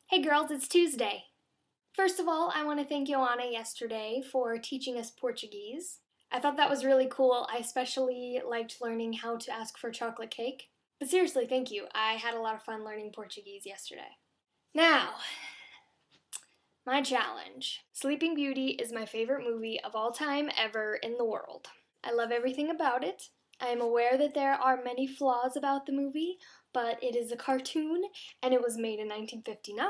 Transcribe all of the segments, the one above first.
Hey girls, it's Tuesday. First of all, I want to thank Joanna yesterday for teaching us Portuguese. I thought that was really cool. I especially liked learning how to ask for chocolate cake. But seriously, thank you. I had a lot of fun learning Portuguese yesterday. Now, my challenge. Sleeping Beauty is my favorite movie of all time ever in the world. I love everything about it. I am aware that there are many flaws about the movie, but it is a cartoon and it was made in 1959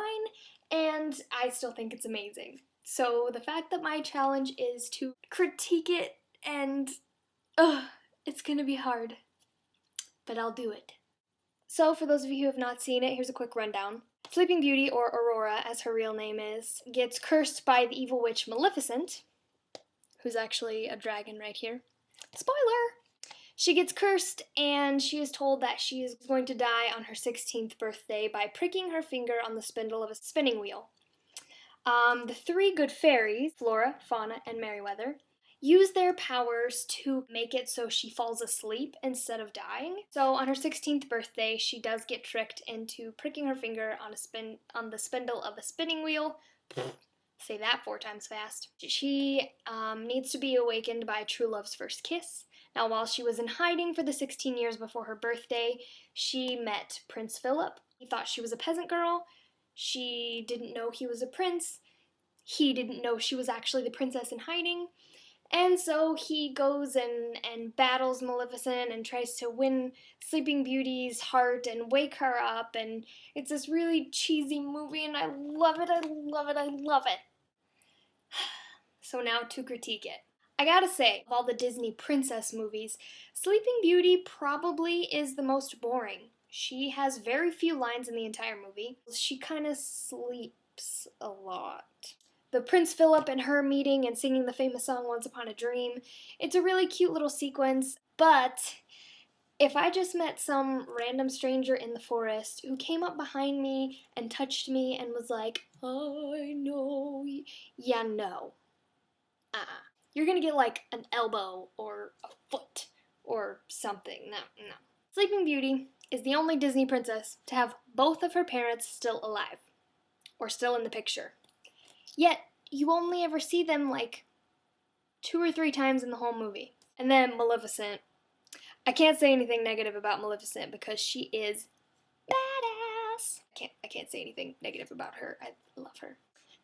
and I still think it's amazing. So the fact that my challenge is to critique it and it's gonna be hard, but I'll do it. So for those of you who have not seen it, here's a quick rundown. Sleeping Beauty, or Aurora as her real name is, gets cursed by the evil witch Maleficent, who's actually a dragon right here. Spoiler! She gets cursed and she is told that she is going to die on her 16th birthday by pricking her finger on the spindle of a spinning wheel. The three good fairies, Flora, Fauna, and Merryweather, use their powers to make it so she falls asleep instead of dying. So on her 16th birthday, she does get tricked into pricking her finger on the spindle of a spinning wheel. Say that 4 times fast. She needs to be awakened by true love's first kiss. Now, while she was in hiding for the 16 years before her birthday, she met Prince Philip. He thought she was a peasant girl. She didn't know he was a prince. He didn't know she was actually the princess in hiding. And so he goes and battles Maleficent and tries to win Sleeping Beauty's heart and wake her up. And it's this really cheesy movie and I love it, I love it, I love it. So now to critique it. I gotta say, of all the Disney princess movies, Sleeping Beauty probably is the most boring. She has very few lines in the entire movie. She kind of sleeps a lot. The Prince Philip and her meeting and singing the famous song Once Upon a Dream, it's a really cute little sequence, but if I just met some random stranger in the forest who came up behind me and touched me and was like, I know, yeah, no. You're gonna get like an elbow or a foot or something. No, no. Sleeping Beauty is the only Disney princess to have both of her parents still alive or still in the picture. Yet, you only ever see them like 2 or 3 times in the whole movie. And then Maleficent. I can't say anything negative about Maleficent because she is badass. I can't say anything negative about her. I love her.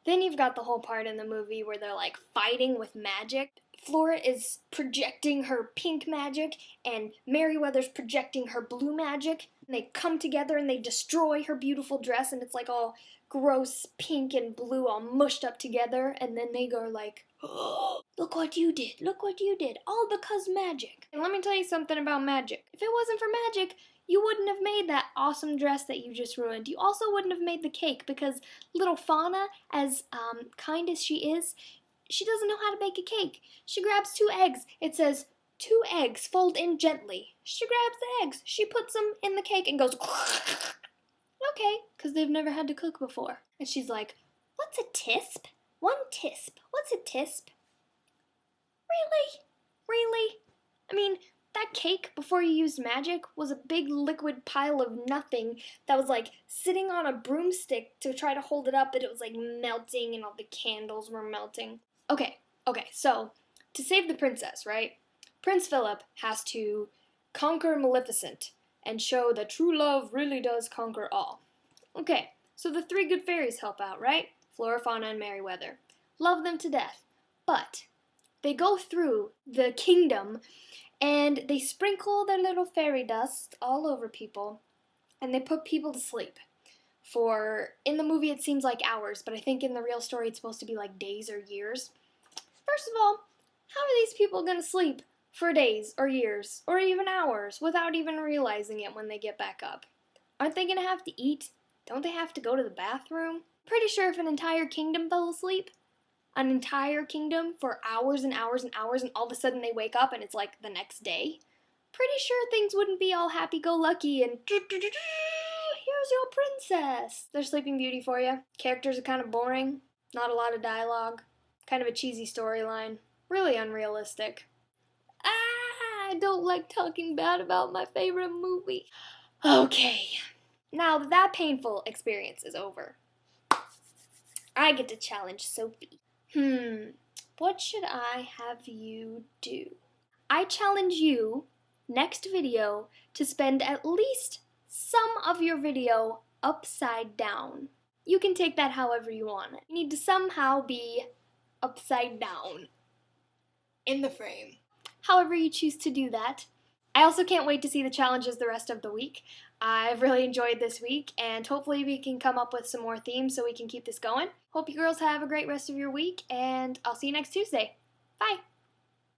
Then you've got the whole part in the movie where they're like fighting with magic. Flora is projecting her pink magic and Merryweather's projecting her blue magic. And they come together and they destroy her beautiful dress and it's like all gross pink and blue all mushed up together. And then they go like, oh, look what you did, look what you did, all because magic. And let me tell you something about magic. If it wasn't for magic, you wouldn't have made that awesome dress that you just ruined. You also wouldn't have made the cake because little Fauna, as kind as she is, she doesn't know how to bake a cake. She grabs 2 eggs. It says, 2 eggs, fold in gently. She grabs the eggs. She puts them in the cake and goes, okay, because they've never had to cook before. And she's like, what's a tisp? 1 tisp. What's a tisp? Really? Really? I mean, that cake, before you used magic, was a big liquid pile of nothing that was like sitting on a broomstick to try to hold it up, but it was like melting and all the candles were melting. Okay, so to save the princess, right? Prince Philip has to conquer Maleficent and show that true love really does conquer all. Okay, so the 3 good fairies help out, right? Flora, Fauna, and Merryweather. Love them to death. But they go through the kingdom and they sprinkle their little fairy dust all over people, and they put people to sleep. In the movie it seems like hours, but I think in the real story it's supposed to be like days or years. First of all, how are these people going to sleep for days or years or even hours without even realizing it when they get back up? Aren't they going to have to eat? Don't they have to go to the bathroom? Pretty sure if an entire kingdom fell asleep, an entire kingdom for hours and hours and hours, and all of a sudden they wake up and it's like the next day, pretty sure things wouldn't be all happy-go-lucky and here's your princess. There's Sleeping Beauty for you. Characters are kind of boring, not a lot of dialogue, kind of a cheesy storyline, really unrealistic. I don't like talking bad about my favorite movie. Okay, now that painful experience is over, I get to challenge Sophie. What should I have you do? I challenge you, next video, to spend at least some of your video upside down. You can take that however you want it. You need to somehow be upside down in the frame. However you choose to do that. I also can't wait to see the challenges the rest of the week. I've really enjoyed this week, and hopefully we can come up with some more themes so we can keep this going. Hope you girls have a great rest of your week, and I'll see you next Tuesday. Bye!